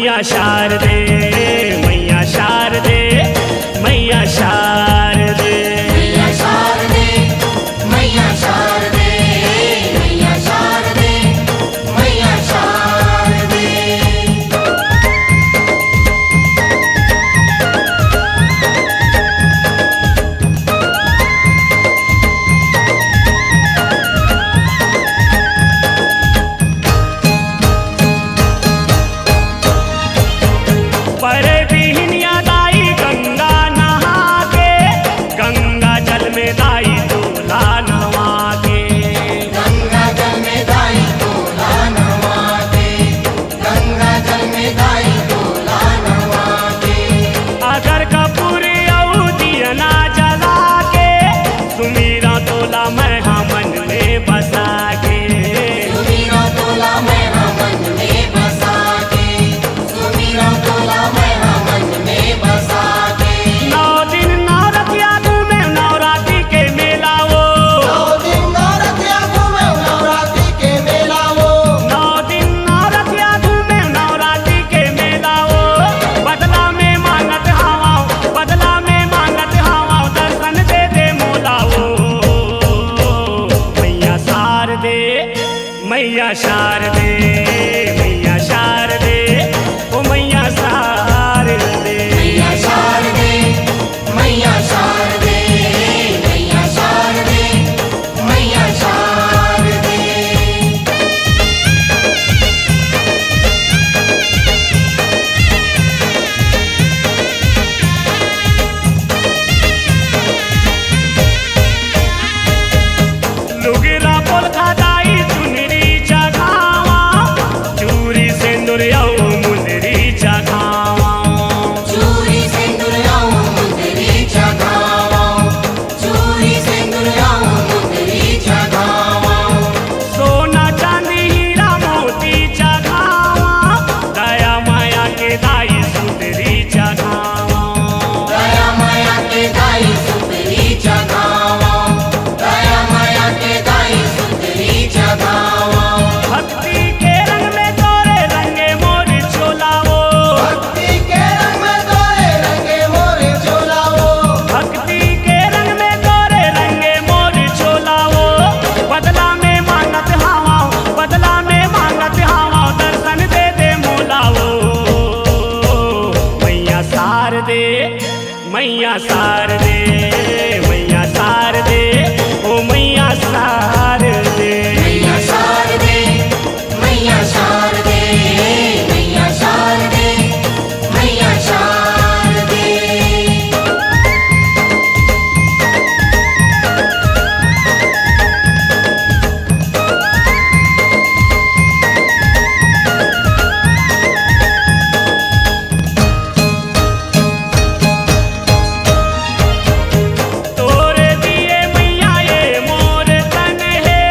मैया शारदे मैया शारदे मैया शारदे मैया शारदे मैया शारदे मैया शारदे मैया शारदे। पर बिहनिया दाई गंगा नहा के, गंगा जल में दाई दूल्हा नवा के। गंगा जल में दाई दूल्हा नवा के, गंगा जल में दाई दूल्हा नवा के। अगर कपूर औ दिया ना जला के, सुमीरा तोला मैं मन में बसा के। सुमीरा तोला मैं मन में बसा के, सुमीरा तोला मैं मन में बसा के। 9 दिन नवरतिया घूमे नवरात्रि के मेला वो। 9 दिन नवरात्रिया घूमे नवरात्रि के मेला वो। 9 दिन नवरतिया घूमे नवरात्रि के मेला वो। बदला में मांगत हवा, बदला में मांगत हवा, दर्शन दे दे मोला वो। मैया शारदे मैया शारदे मैया शारदे ओ मैया शारदे। मैया शारदे मैया शारदे मैया शारदे मैया शारदे। लुगरा पोल खादाई चुनरी चघावा, चूरी सिंदूर औ मुंदरी चघावा। चूरी सिंदूर औ मुंदरी चघावा, चूरी सिंदूर औ मुंदरी चघावा। सोना चांदी हीरा मोती चघावा, दया माया के दाई सुंदरी चघावा। दया माया के दाई सुंदरी चघावा, दया माया के दाई सुंदरी चघावा। भक्ति के रंग में तोरे रंगे मोर चोला वो। भक्ति के रंग में तोरे रंगे मोरे चोला वो। भक्ति के रंग में तोरे रंगे मोर चोला वो। बदला में मांगत हवा, बदला में मांगत हवा, दर्शन दे दे मोला वो। मैया शारदे मैया शारदे मैया शारदे ओ मैया शारदे। मैया शारदे मैया शारदे मैया शारदे मैया शारदे। तोरे दिए मैया ये मोर तन है,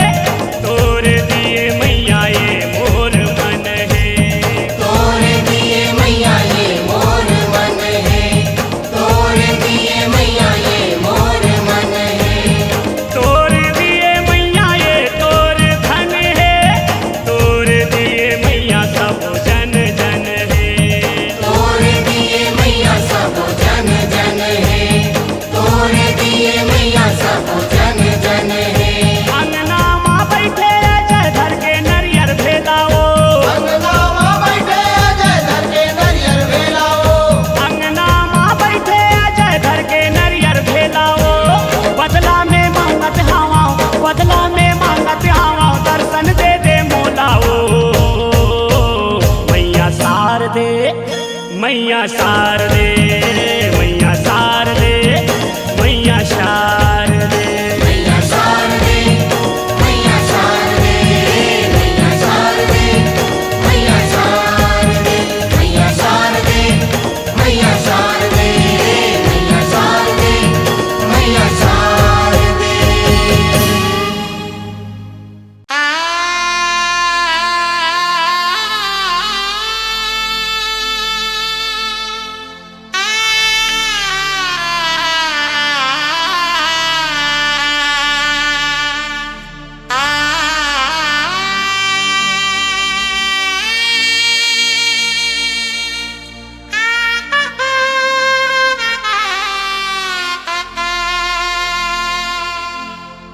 तोरे दिए मैया ये मोर मन है। तोरे दिए मैया ये मोर मन है, तोरे दिए मैया ये मोर मन है। तोरे दिए मैया ये तोर धन है, तोरे दिए मैया सब जन जन है। तोरे दिए मैया सब जन जन है, तोरे दिए मैया सब जन जन है। अंगना माँ बैठे जय धर के नरियर भेलाओ। अंगना माँ बैठे अजय धर के नरियर भेलाओ। अंगना माँ बैठे जय धर के नरियर भेलाओ। बदला में मांगत हवा, बदला में मांगत हवा, दर्शन दे दे मोलाओ। मैया शारदे मैया शारदे मैया शारदे मैया शारदे। मैया शारदे मैया शारदे मैया शारदे मैया शारदे मैया शारदे मैया शारदे मैया शारदे मैया शारदे। आ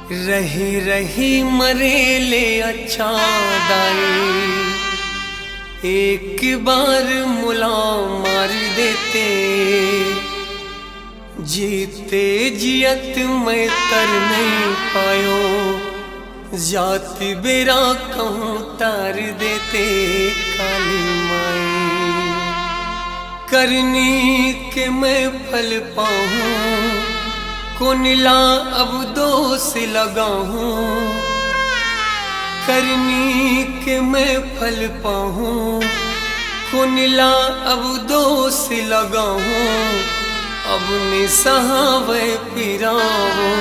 रही रही मरेले अच्छा दाई, एक बार मुला मार देते, जीते जियत मैं तर नहीं पायो, जात बेरा कहूँ तार देते काली माई। करनी के मैं फल पाऊँ, कुनला अब दोष लगाऊं, करनी के मैं फल पाऊँ, कुनला अब दोष लगाऊं, अब निसहावे पिरावो,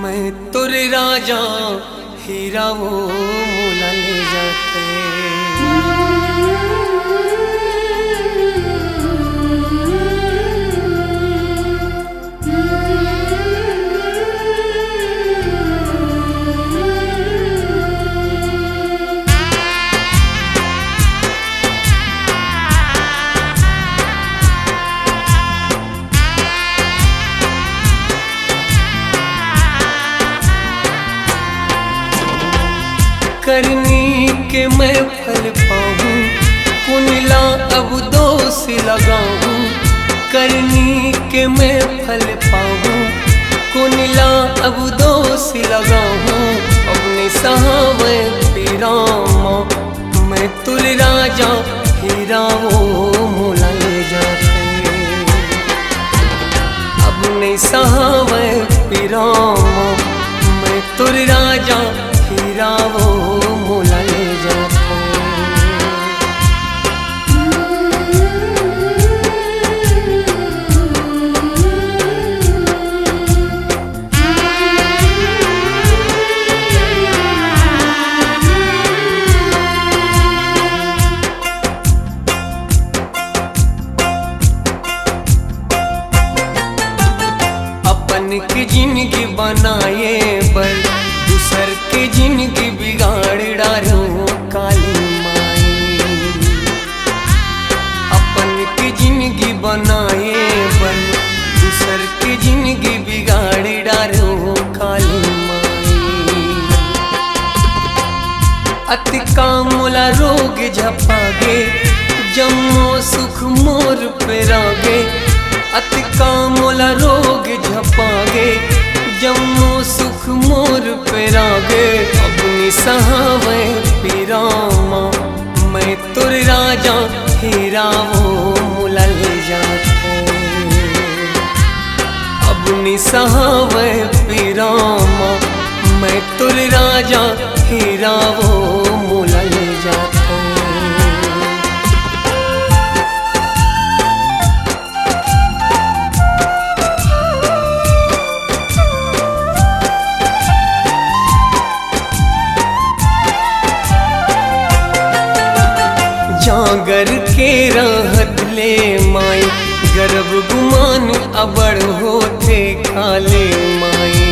मैं तुर राजा हीरा वो मोला ले जाते। करनी के मैं फल पाऊँ, कुनला अब दोष लगाऊं, करनी के मैं फल पाऊँ, कुनला अब दोष लगाऊं, अपने सहावे पीरामा, मैं तुर राजा हीरा वो मोला ले जाते। अपने सहावे पीरामा, मैं तुर राजा हीरा वो मोला ले जाते। अपन की जिंदगी बनाए बर दूसर के जिंदगी बिगाड़ डालो काली माई। अपन की जिंदगी बनाए बर दूसर की जिंदगी बिगाड़ डालो काली माई। अति कामुला रोग झपागे, जम्मो सुख मोर पे रागे, अति कामुला रोग झपागे, जम्मो सुख मोर पे रागे, अपनी सहावे पीरामा, मैं तुर राजा हीरा वो मोला ले जाते। अपनी सहावे पीरामा, मैं तुर राजा हीरा वो मोला ले जाते। जागर के रहत ले माई, गर्भ गुमान अबड़ होते खाले माई।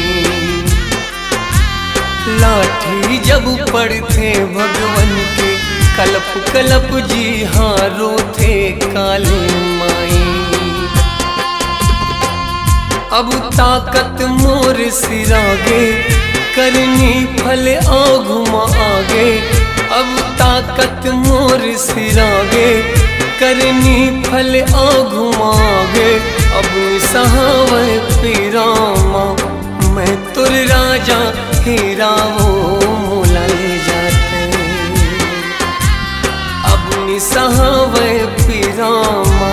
लाठी जब पड़ते भगवन के, कलप कलप जी हारो थे काले माई। अब ताकत मोर सिरागे, करनी फल आघुमा आगे, अब ताकत मोर सिरागे, करनी फल आघुमागे, अब सहावे पीरामा, मैं तुर राजा हीरा वो मोला ले जाते। अब सहावे पीरामा,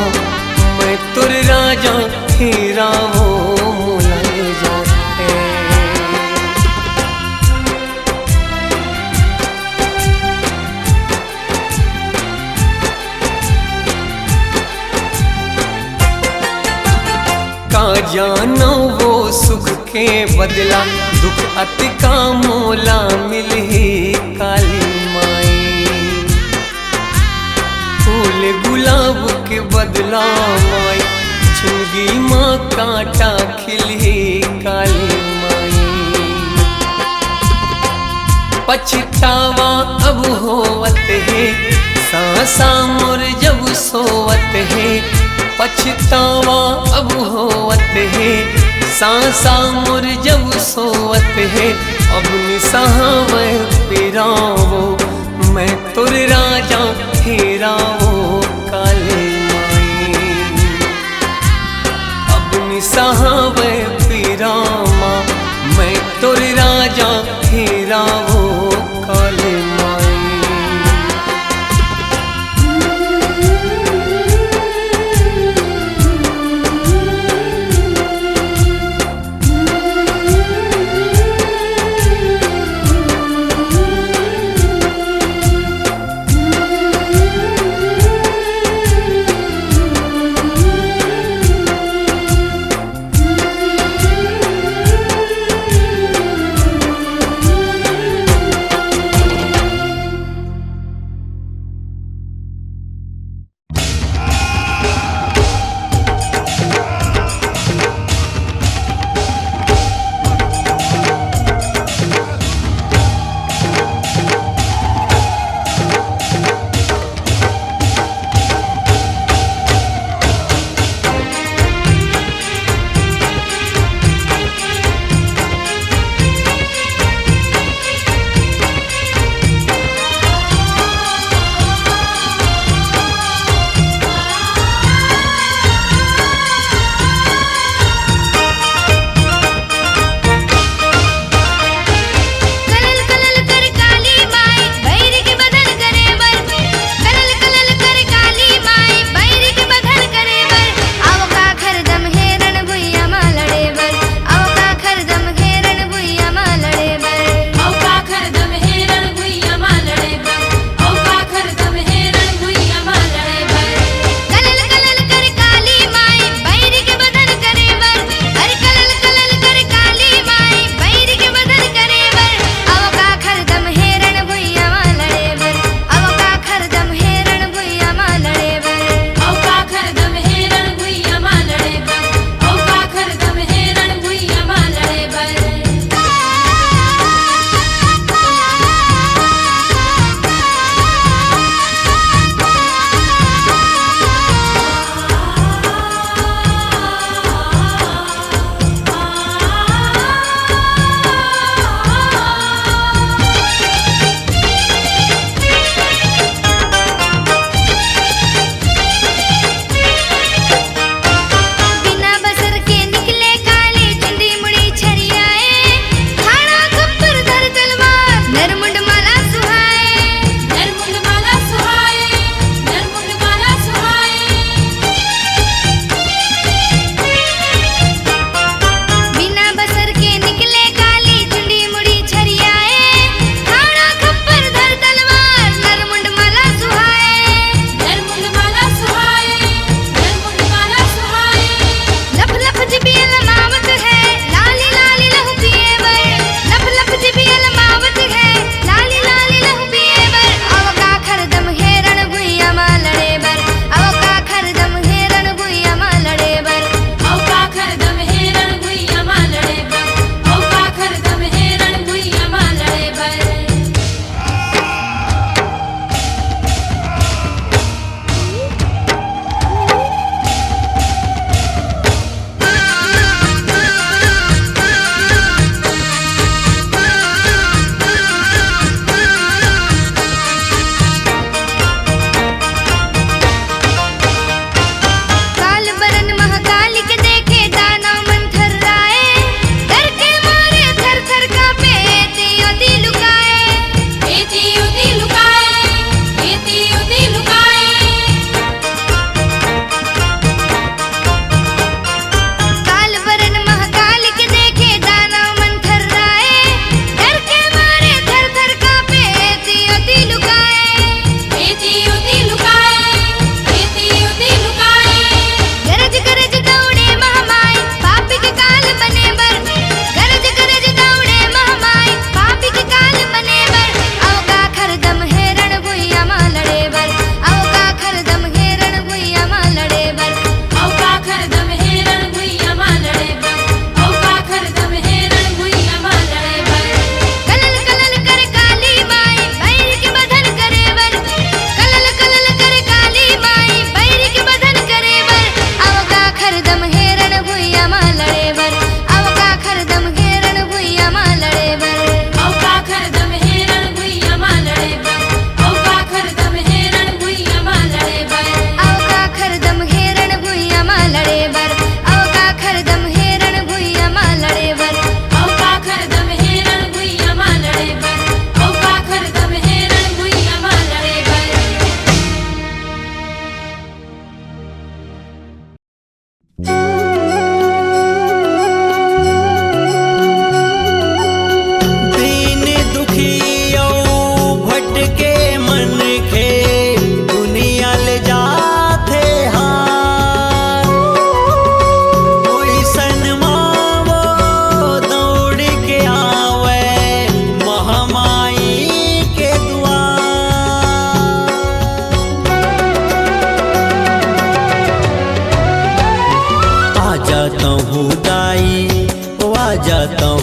मैं तुर राजा हीरा वो मोला ले जाते। का जानो वो सुख के बदला, दुख अति का मोला मिले काली माई। फूल गुलाब के बदला माई, जिंदगी माँ कांटा खिले काली माई। पछतावा अब होवत है, सांसा मोर जब सोवत है, पछतावा अब होवत है, सांसा मुर जब सोवत है अब निसहाव पिरावो मैं तुर राजा हेरावो काले माई अब निसहाव पिरामा मैं तुर राजा हेरावो काले माई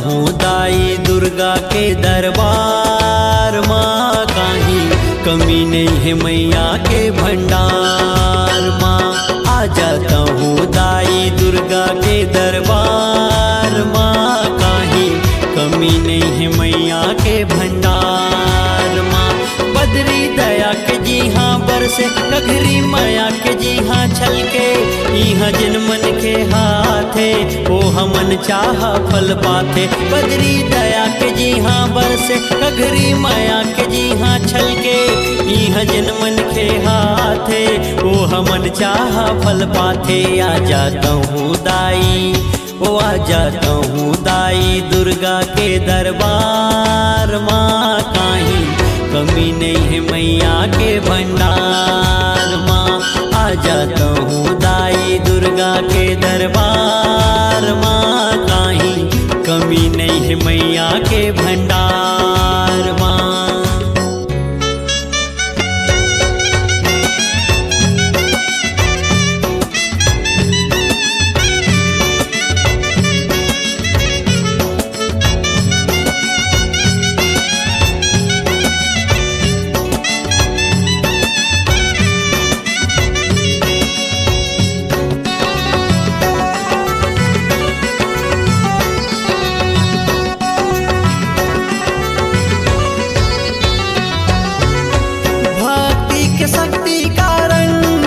हूँ दाई दुर्गा के दरबार माँ, काहीं कमी नहीं है मैया के भंडार माँ। आ जाता हूँ दाई दुर्गा के दरबार माँ, काहीं कमी नहीं है मैया के भंडार माँ। बदरी दया के जी हाँ बरसे, घघरी माया के जी हाँ छलके, इहाँ जिन मन के हाथे ओ हमन चाह फल पाथे। बदरी दया के जी हाँ बरसे, घघरी माया के जी हाँ छलके, इहाँ जिन मन के हाथे ओ हमन चाह फल पाथे। आ जाता हूँ दाई ओ आ जाता हूँ दाई दुर्गा के दरबार माँ, काहीं कमी नहीं है मैया के भंडार माँ। आ जाता हूँ दाई दुर्गा के दरबार माँ, काहीं कमी नहीं है मैया के भंडार माँ।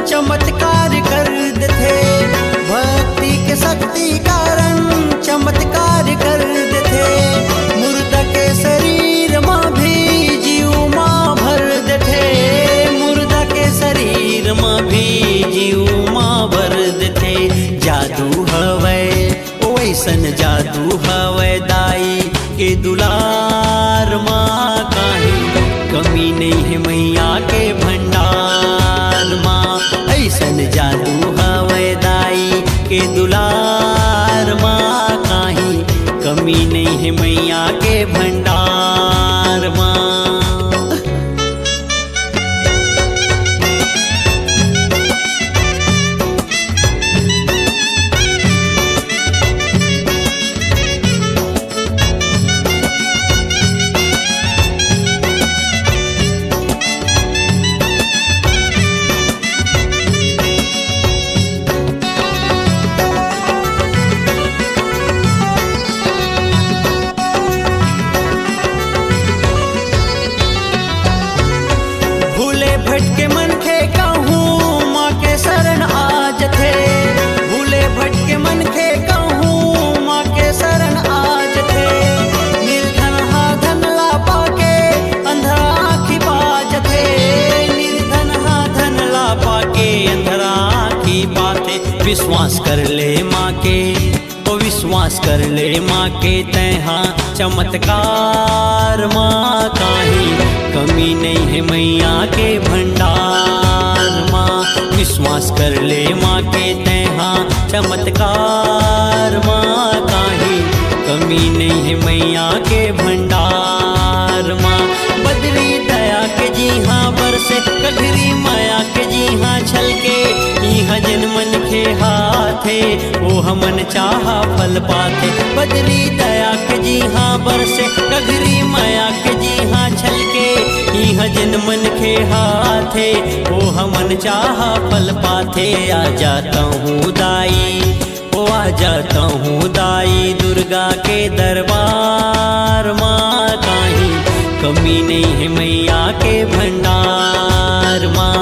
चमत्कार कर देते, भक्ति के शक्ति कारण चमत्कार कर देते। मुर्दा के शरीर माँ भी जीव माँ भर देते, मुर्दा के शरीर माँ भी जीव माँ भर देते। जादू हवै वैसन जादू हवै दाई के दुलार माँ, काहीं कमी नहीं है मैया के भंडार माँ। ऐसन जादू हवै दाई के दुलार माँ, काहीं कमी नहीं है मैया के भंडार माँ। भटके मन खे कहूँ माँ के शरण आज थे, भूले भटके मन खे कहूँ माँ के शरण आज थे। निर्धन हा धन ला पाके अंधरा आँखी बाज थे, निर्धन हा धन ला पाके अंधरा आँखी बाते। विश्वास कर ले माँ के तो विश्वास कर ले माँ के, तैहा चमत्कार माँ, काहीं कमी नहीं है मैया के भंडार माँ। विश्वास कर ले माँ के तैहा चमत्कार माँ, काहीं कमी नहीं है मैया के भंडार माँ। बदरी दया के जी हाँ बरसे, घघरी माया के जी हाँ छलके, इहाँ जिन मन के हाथे ओ हमन चाह फल पाथे। बदरी दया के जी हाँ बरसे, घघरी माया के जी हाँ छलके, इहाँ जिन मन के हाथे ओ हमन चाह फल पाथे। आ जाता हूँ दाई ओ आ जाता हूँ दाई दुर्गा के दरबार माँ, काहीं कमी नहीं है मैया के भंडार माँ।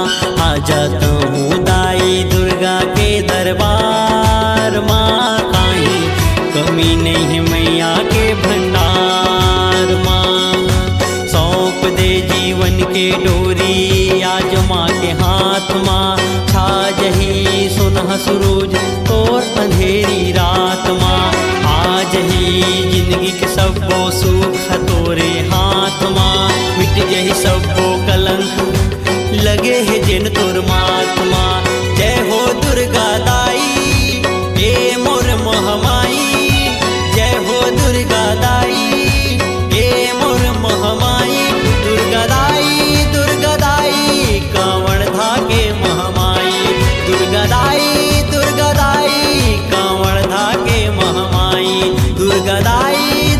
आ जाता हूँ दाई दुर्गा के दरबार माँ, काहीं कमी नहीं है मैया के भंडार माँ। सौंप दे जीवन के डोरी आज माँ के हाथ माँ, छा जही सुनह सूरज और अंधेरी रात माँ। आज ही जिंदगी के सबको सुख तोरे हाथ माँ, मिट जही सबको कलंक लगे है जिन तुर महात्मा। जय हो दुर्गा दाई ए मोर महामाई, जय हो दुर्गा दाई ए मोर महामाई। दुर्गा दाई दुर्गा दाई कांवड़ धाके महामाई, दुर्गा दाई कांवड़ धाके महामाई। दुर्गा दाई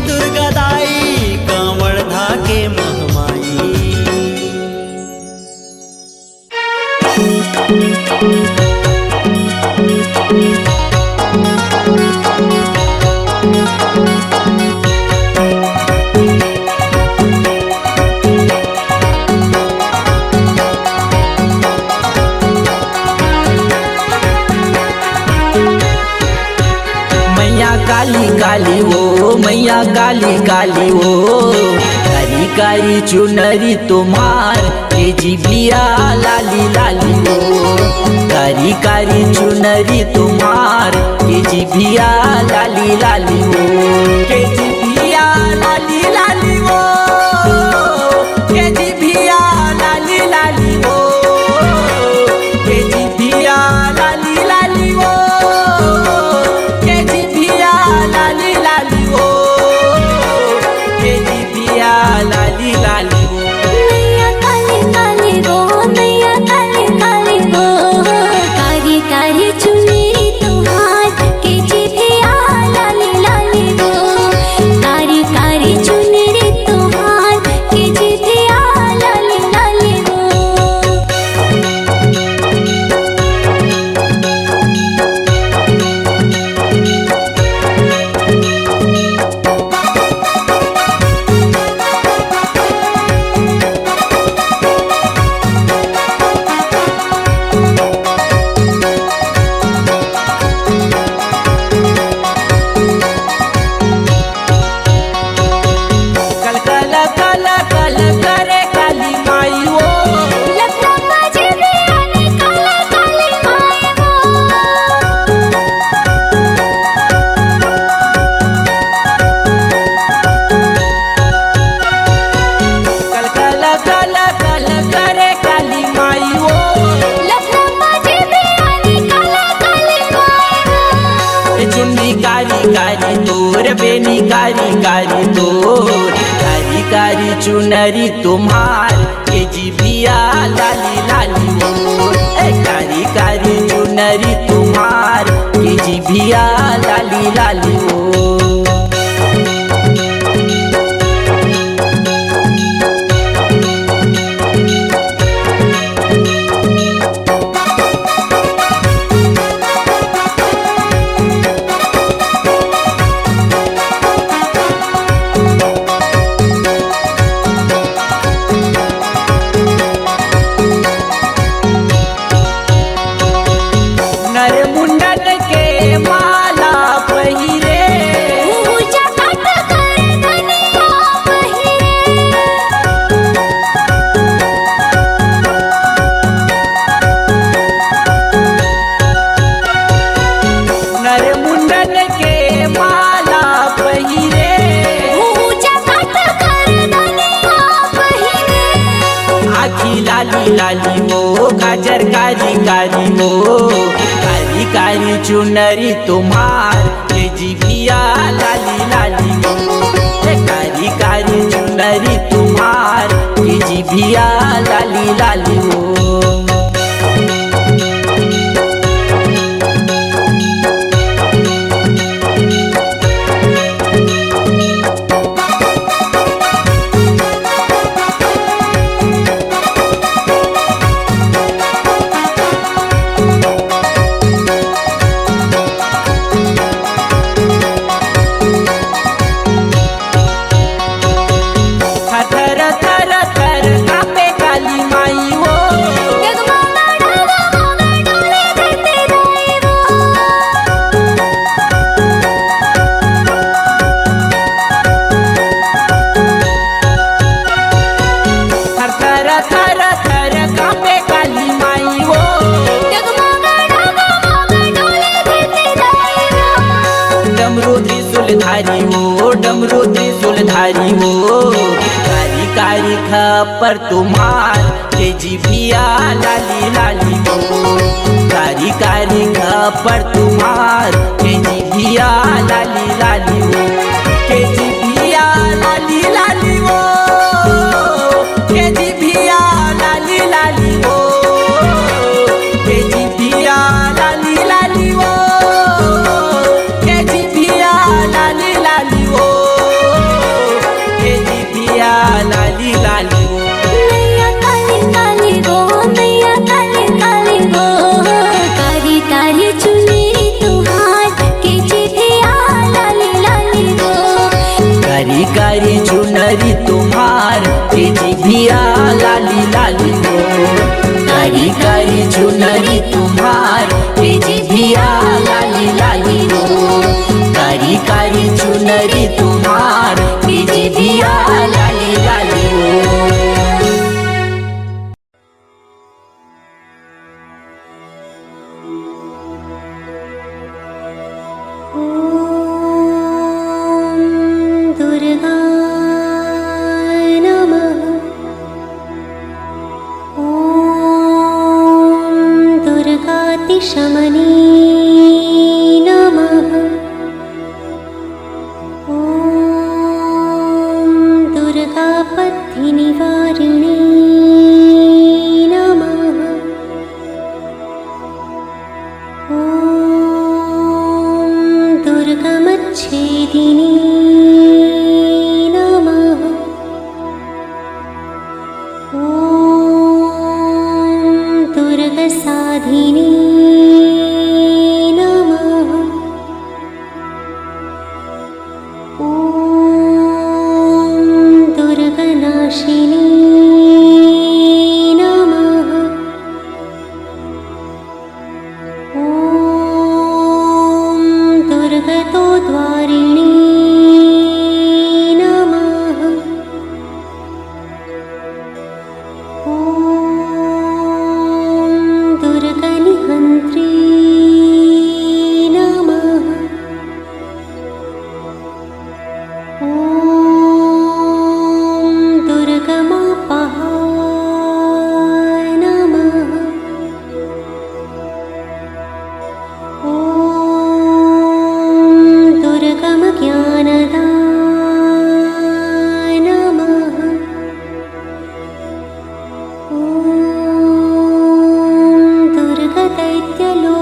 काली वो मैया काली काली वो कारी कारी चुनरी तुम्हार के जिभिया लाली लाली वो कारी कारी चुनरी तुम्हार के जिभिया लाली लाली वो के जिभिया लाली लाली वो के जिभिया लाली लाली वो के जिभिया लाली लाली वो के जिभिया लाली लाली वो के जिभिया लाली लाली वो मैया काली काली वो मैया काली काली वो कारी कारी चुनरी तुम्हार के जिभिया लाली लाली वो कारी कारी चुनरी तुम्हार के जिभिया लाली लाली वो कल कल कल कल करे काली माई वो लगता मुझे भी आने काला काली माई वो कल कल कल कल करे काली माई वो लगता मुझे भी आने काला काली माई वो ए चुन्नी कारी कारी तोर बेनी कारी कारी तोर कारी कारी चुनरी तुम्हार के जिभिया लाली लाली वो ए कारी कारी चुनरी तुम्हार के जिभिया लाली लाली वो नर मुंडन के माला पहिरे पूजा पाठ कर धनिया पहिरे नर मुंडन के माला पहिरे पूजा पाठ कर धनिया पहिरे आखी लाली लाली वो काजर कारी कारी वो कारी कारी चुनरी तुम्हार के जिभिया लाली लाली वो ए कारी कारी चुनरी तुम्हार के जिभिया लाली लाली वो थर थर थर कापे काली माई वो जगमगा डगमगा डोले धरती दाई वो थर थर थर थर कापे काली माई वो जगमगा डगमगा डोले धरती दाई वो डमरू त्रिशूलधारी वो डमरू त्रिशूलधारी वो कारी कारी खपर तुम्हार के जिभिया लाली लाली वो कारी कारी खपर तुम्हार के जिभिया लाली लाली वो के जिभिया लाली लाली वो के जिभिया लाली लाली वो के जिभिया लाली लाली वो के जिभिया लाली लाली वो के जिभिया लाली लाली वो मैया काली काली वो मैया काली काली वो कारी कारी चुनरी तुम्हार के जिभिया लाली लाली वो कारी कारी चुनरी तुम्हार के जिभिया लाली लाली वो कारी कारी चुनरी तुम्हार के जिभिया लाली लाली वो कारी कारी चुनरी तुम्हार की जिभिया लाली लाली हो। दुर्गा नमः। दुर्गातिशमनी नमः। दुर्गापत्तिनिवारिणी नमः। दुर्गमच्छेदिनी नमः। दुर्गसाधिनी नमः। दुर्गनाशिनी नमः। दुर्गतोद्वारिणी नमः। दुर्गनिहन्त्री नमः। दुर्गमापहा नमः। दुर्गमज्ञानदा नमः।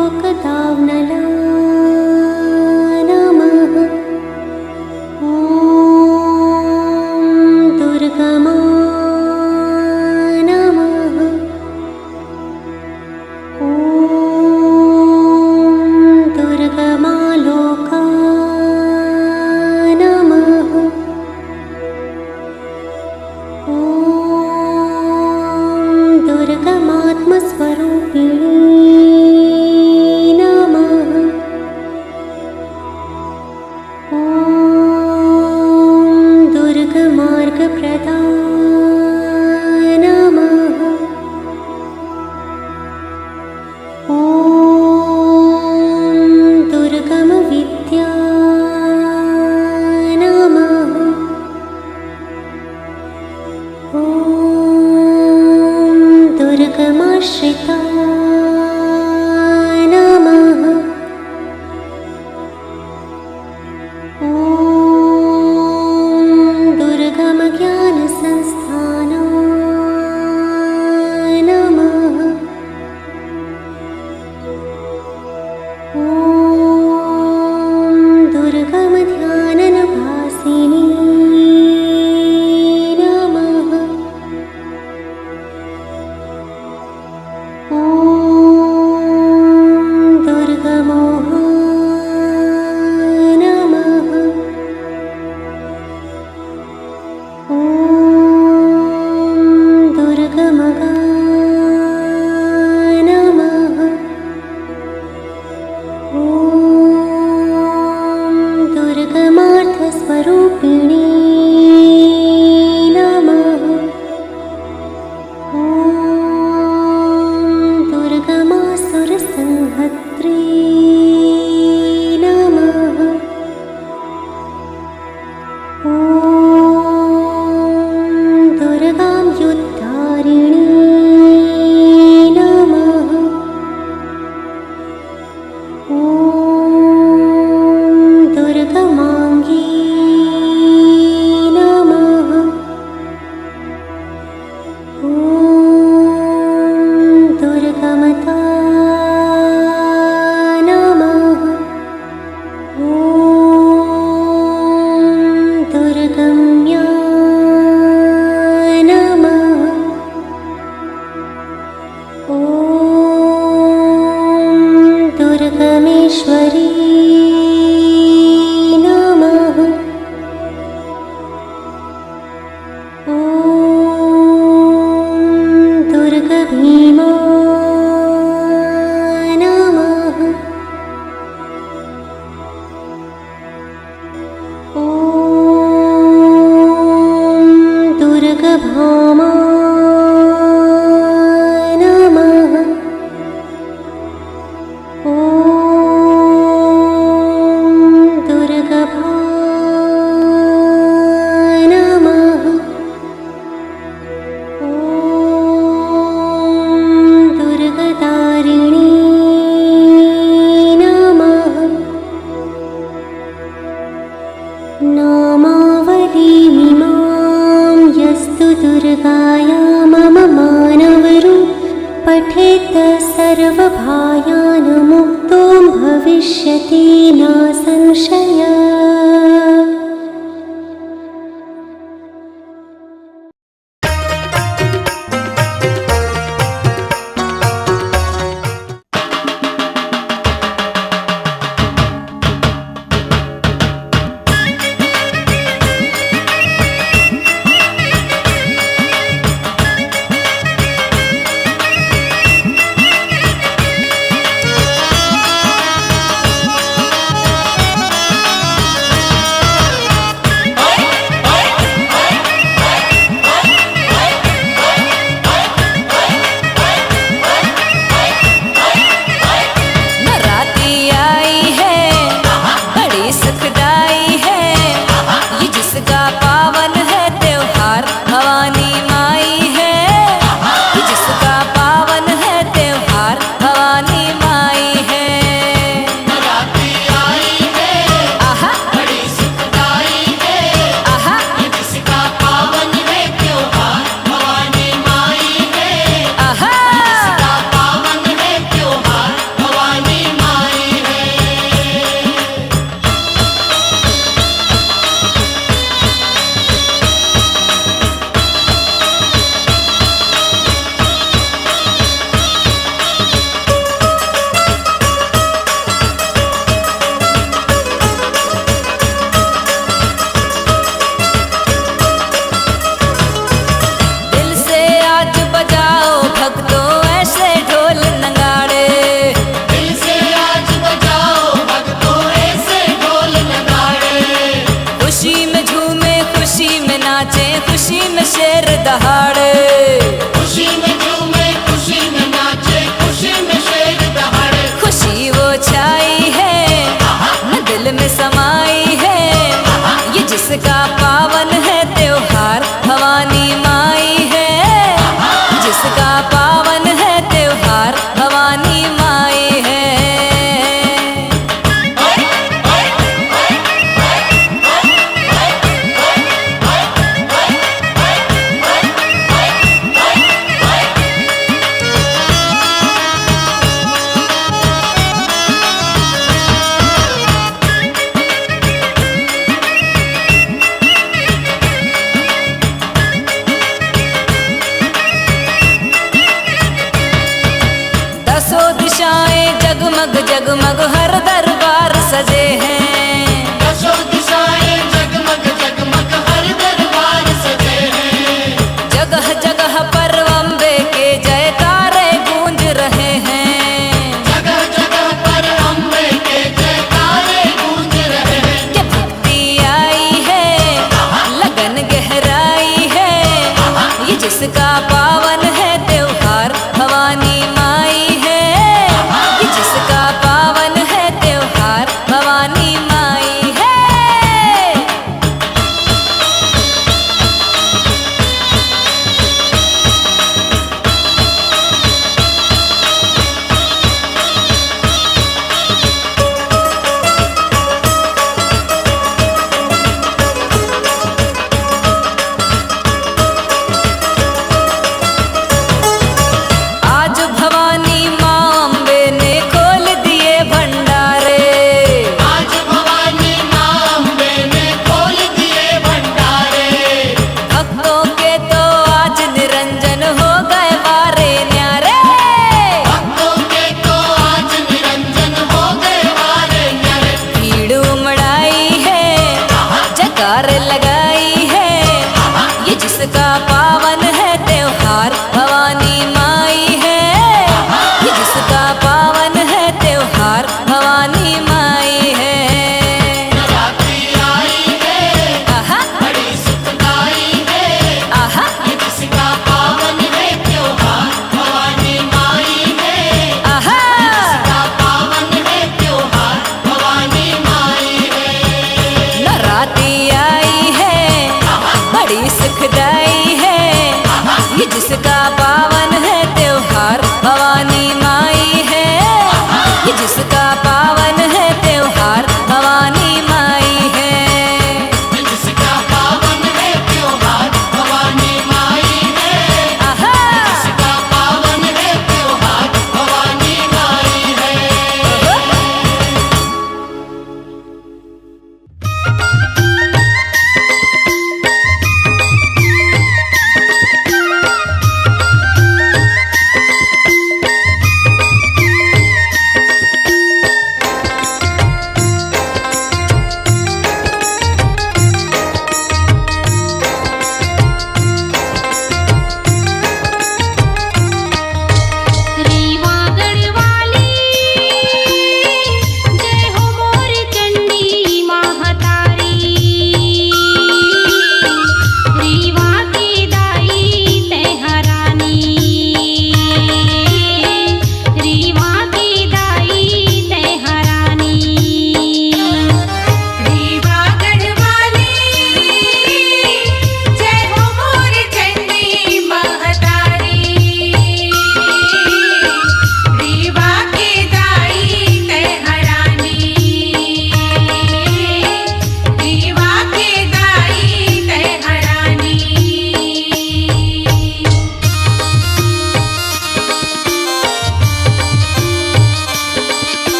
दुर्गदैत्यलोकदावनला नमः। दुर्गमा नमः। दुर्गमालोका नमः। दुर्गमात्मस्वरूपिणी नमः। दुर्गमार्गप्रदा नमः। दुर्गमविद्या नमः। दुर्गमाश्रिता नमः। दुर्गमज्ञानसंस्थाना नमः। दुर्गमध्याननभासिनी नमः। दुर्गमोहा नमः। दुर्गमगा नमः। दुर्गमार्थस्वरूपिणी नमः। दुर्गमासुरसंहर्त्री नमः। दुर्गां युद्धारिणी नमः। दुर्गमाङ्गी नमः। दुर्गमता नमः। दुर्ग भविष्यति न संशयः।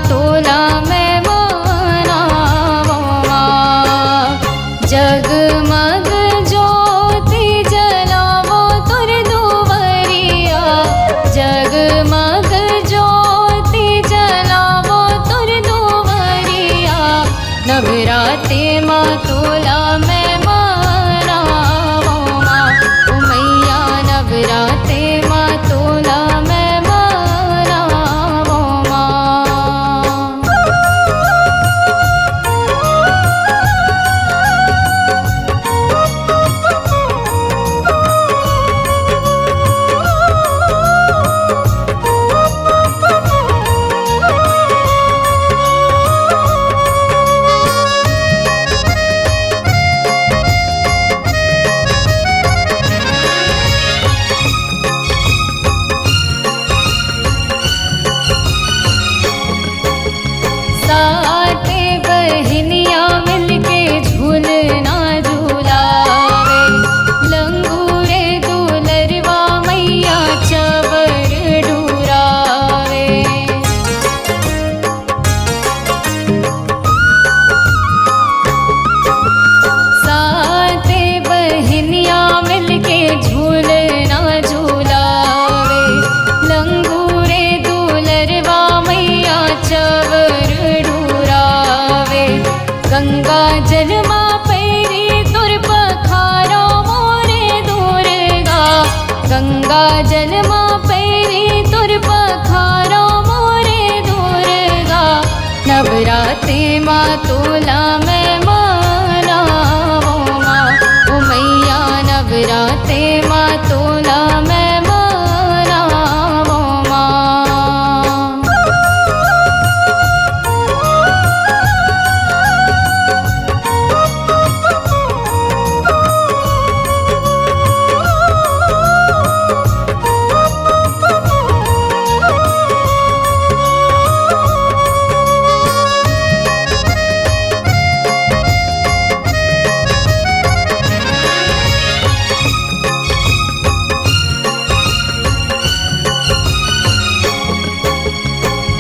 तोला मैं मनावो माँ। जगमग ज्योति जलावो तुर दुवरिया, जगमग ज्योति जलावो तुर दुवरिया। नवरात्रि माँ तोला मैं मनावो माँ। ओ मैया नवरात्रि माँ तोला मैं मनावो माँ। साते बहनियाँ मिलके झूलना झूलावे, लंगूरे दुलरवा मैया चवर डुरावे। साते बहनियाँ मिलके झूलना झूलावे, लंगूरे दुलरवा मैया चवर डुरावे। गंगा जल माँ पैरी तुर पखारो मोरे दुर्गा, गंगा जल माँ पैरी तुर पखारो मोरे दुर्गा। नवरात्रि माँ तोला मैं मनावो माँ। ओ मैया नवरात्रि माँ तोला मैं मनावो माँ।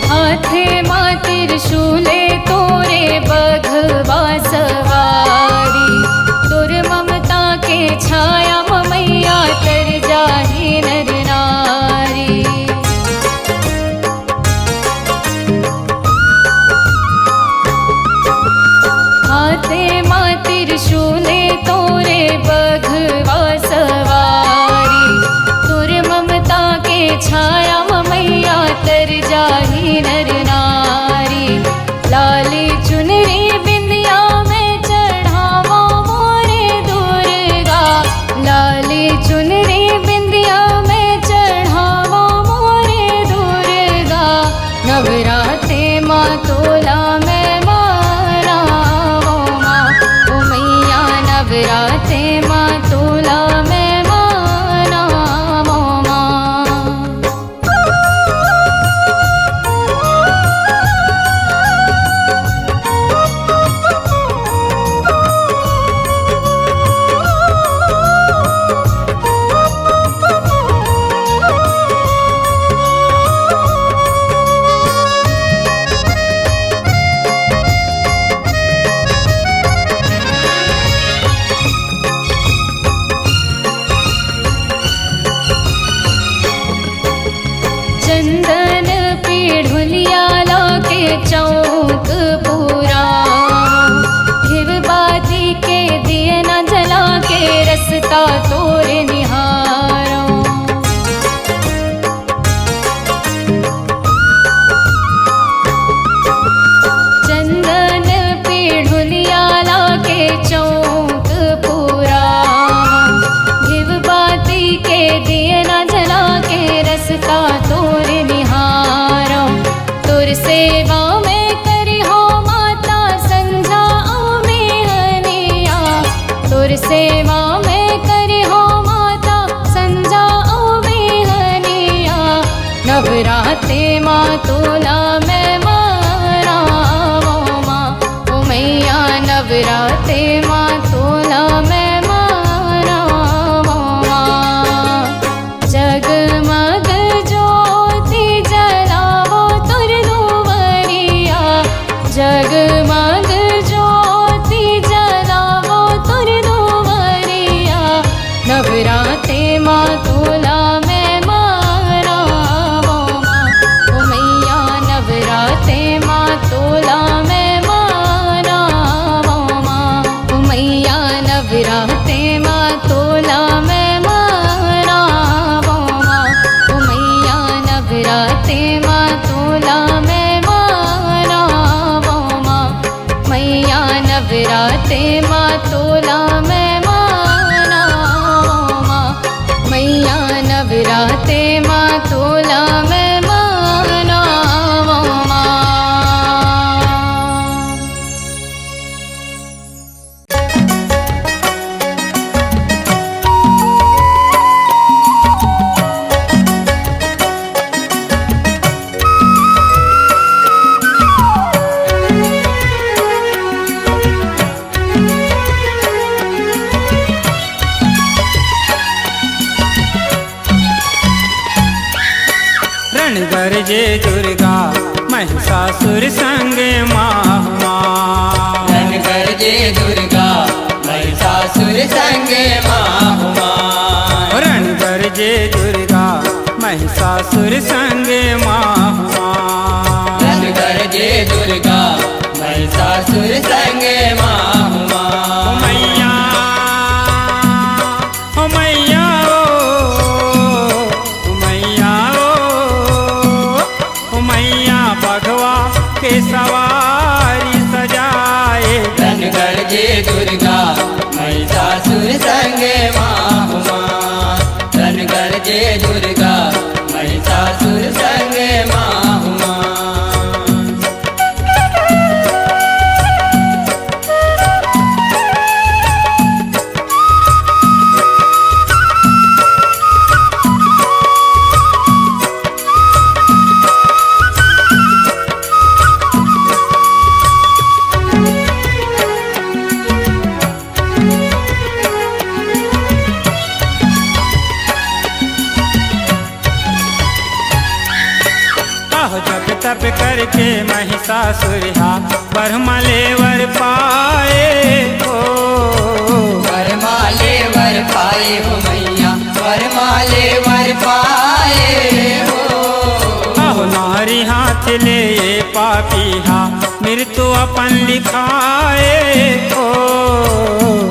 हाथे माँ त्रिशूले तोरे बघवा सवारी, तुर ममता के छाया मैया तर जाही नर नारी। हाथे माँ त्रिशूले तोरे बघवा सवारी, तुर ममता के छाया मैया तर जाही नर नारी। लाली चुनरी बिंदिया में चढ़ावो मोरे दुर्गा, लाली चुनरी बिंदिया में चढ़ावो मोरे दुर्गा। नवरात्रि माँ तोला मैं मनावो माँ। ओ मैया नवरात्रि माँ तोला मैं मनावो माँ। चंदन पीढ़ुलिया लाके चौक पूरा, घिव बाती के दिए न जला के रसता तोर निहारो। चंदन पीढ़ुलिया लाके चौक पूरा, घिव बाती के दिए न जला के रसता तोर निहारो। तुर सेवा में करी हो माता संझा में हनिया, तुर सेवा में करी हो माता संझा में हनिया। नवरात्रि माँ तोला मैं मनावो माँ। ओ मैया नवरात्रि माँ तोला मैं मनावो माँ। जगमग ज्योति जलावो तुर दुवरिया, तोला मैं मानावो माँ मैया नवराते माँ तोला मैं मानावो माँ मैया नवराते माँ तोला मैं मानावो माँ। गरजे दुर्गा महिषासुर संग माँ रण गरजे दुर्गा महिषासुर संग माँ रण गरजे दुर्गा महिषासुर संग माँ रण गरजे दुर्गा महिषासुर संग माँ मैया ओ मैया भगवा के सवारी सजाए रण गरजे दुर्गा महिषासुर संग माँ रण गरजे दुर्गा महिषासुर संग माँ जप तप करके महिषासुरहा बरमाले वर पाए हो वरमाले वर पाए हो मैया वरमाले वर पाए हो नारी हाथ ले पापीहा मृत्यु अपन लिखाए हो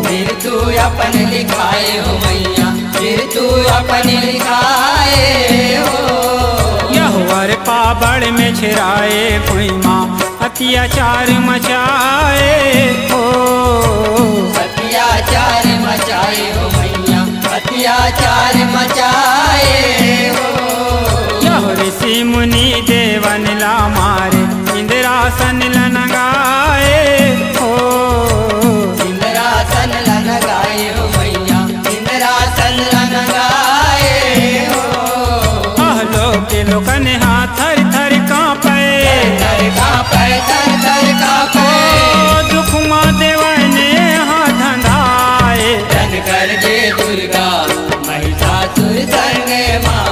मृत्यु अपन लिखाए हो मैया मृत्यु अपन लिखाए हो वर पाबड़ में छिराए भुइमा अत्याचार मचाए हो अत्याचार मचाए हो मैया अत्याचार मचाए हो यह ऋषि मुनि देवन ला मारे इंद्रासन लनगाए हो इंद्रासन लनगाए हो मैया इंद्रासन लनगाए हो के लोकन हाथ थर थर कांपे थर कांपे थर थर कांपे दुख माँ देवने हाथ धंधाए रण गरजे दुर्गा महिषासुर संग माँ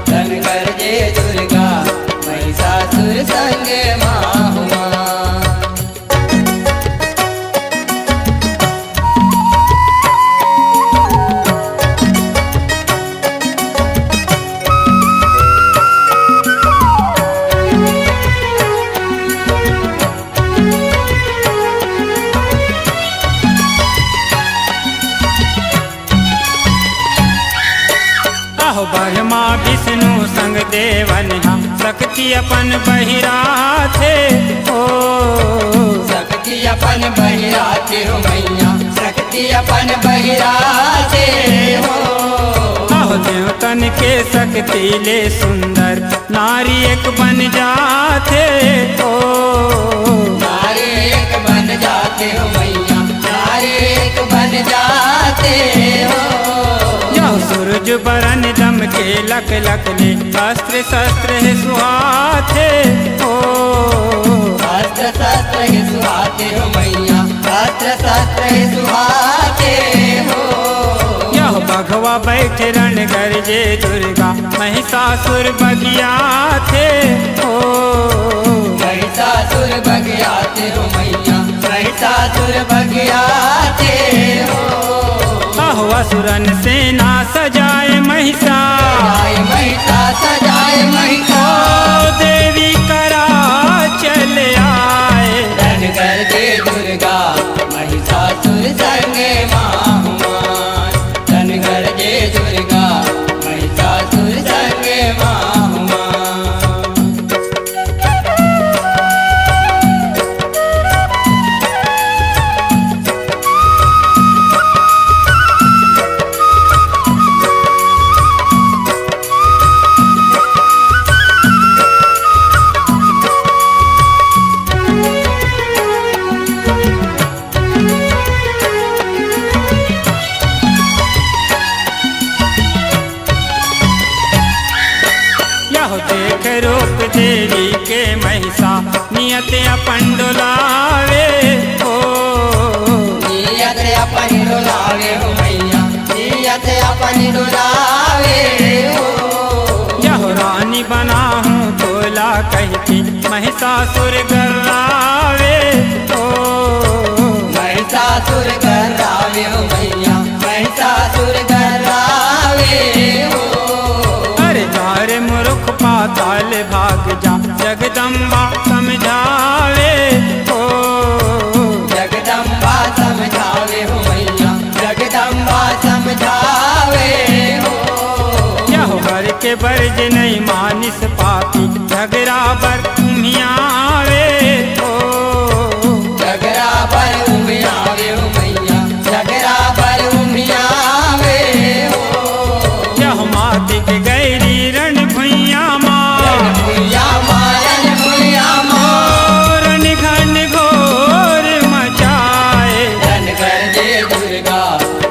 रण गरजे दुर्गा महिषासुर संग माँ ब्रह्मा विष्णु संग देवन शक्ति अपन बहिरा थे हो शक्ति अपन बहिरा थे हो मैया शक्ति अपन बहिरा थे हो देवतन के शक्ति ले सुंदर नारी एक बन जाते हो नारी एक बन जाते हो मैया नारी एक बन जाते हो सूरज बरन दम के लक लक ले अस्त्र शस्त्र है सुहाते हो अस्त्र शस्त्र है सुहाते हो मैया अस्त्र शस्त्र है सुहाते हो यह भगवा बैठ रण गरजे दुर्गा महिषासुर बगिया थे हो महिषासुर बगिया थे हो मैया महिषासुर बगिया थे हो असुरन सेना सजाए महिषा महिषा सजाए महिषा देवी करा चले आए रण गरजे दुर्गा महिषासुर संग माँ रण गरजे दुर्गा महिषासुर संग माँ अपन डोलावे हो, नियत अपन डोलावे हो मैया, नियत अपन डोलावे हो। यहो रानी बना हूँ तोला कह के महिषासुर गर्रावे हो, महिषासुर गर्रावे हो मैया, महिषासुर गर्रावे हो। अरे तारे मूर्ख पाताल भाग जा जगदम्बा समझावे हो, जगदम्बा समझावे हो मैया, जगदम्बा समझावे हो। यहो हर के बर्ज नहीं मानिस पापी झगड़ा बर तुम्हियावे हो, झगड़ा पर उमियावे हो मैया, झगड़ा पर उमियावे हो। यहो माति के गैरी रण भुइया माँ, भुइया मारन भुइया माँ, रण घन घोर मचाए। रन कर दे दुर्गा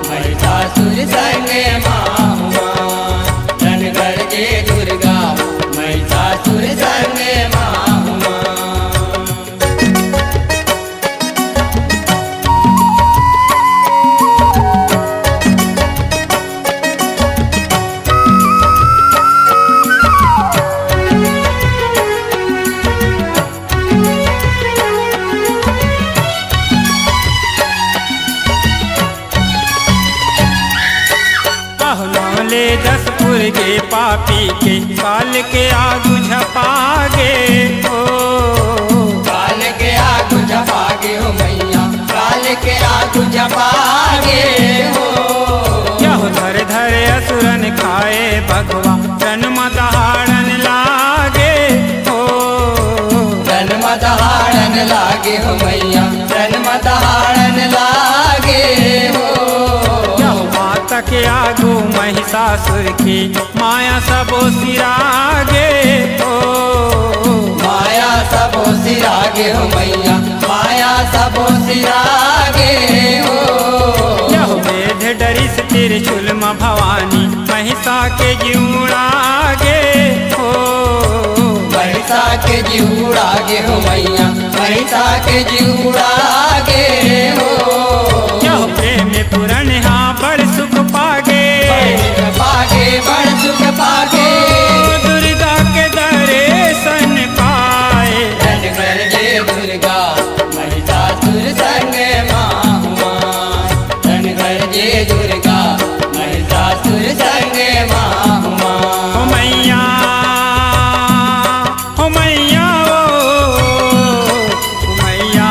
महिषासुर संगे माहुआ, रन कर दे दुर्गा महिषासुर संगे माहुआ। ले दसपुर के पापी के काल के आगू झपागे हो, काल के आगू झपागे हो मैया, काल के आगू झपागे हो। यहो धर धर असुरन खाए भगवा जन्म दहाड़न लागे हो, जन्म दहाड़न लागे हो मैया, जन्म दहाड़न लागे हो। यहो माता के आगू महिषासुर की माया सबो सिरागे हो, माया सबो सिरागे हो मैया, माया सबो सिरागे हो। यहो वेद डरिस त्रिशूल म भवानी महिषा के जीवड़ागे हो, महिषा के जीवड़ागे हो मैया, महिषा के जीवड़ागे हो। यहो प्रेम पुरन हाँ बड़ सुख पागे, पागे बड़ सुख पागे, दुर्गा के दर्शन पाए। रन कर दे दुर्गा महिषासुर संगे माहुआ, रन कर दे दुर्गा महिषासुर संगे माहुआ। हो मैया, हो मैया हो मैया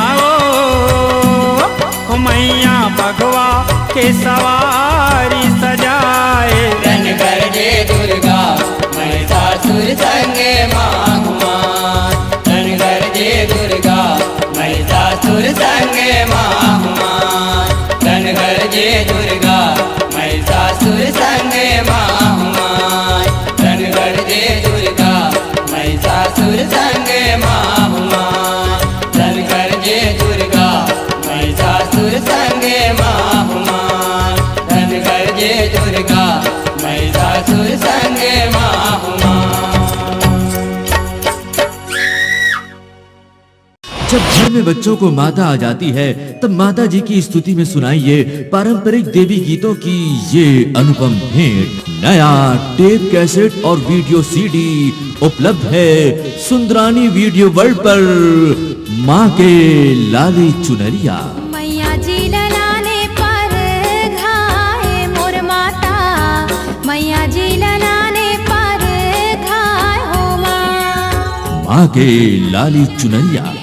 हो मैया भगवा के सवारी सजाए। रन कर दे दुर्गा महिषासुर संगे माहुआ, रन कर दे दुर्गा महिषासुर संगे माहुआ, रन कर दे दुर्गा महिषासुर संगे माहुआ, रन कर दे दुर्गा महिषासुर संगे माहुआ, रन कर दे दुर्गा महिषासुर संगे माहुआ, रन कर दे दुर्गा महिषासुर संगे माहुआ। जब घर में बच्चों को माता आ जाती है तब माता जी की स्तुति में सुनाइए पारंपरिक देवी गीतों की ये अनुपम भेंट। नया टेप कैसेट और वीडियो सीडी उपलब्ध है सुंदरानी वीडियो वर्ल्ड पर। माँ के लाली चुनरिया। मैया जी ललाने पर घाए मोर माता, मैया जी ललाने पर घाए हो माँ। माँ के लाली चुनरिया।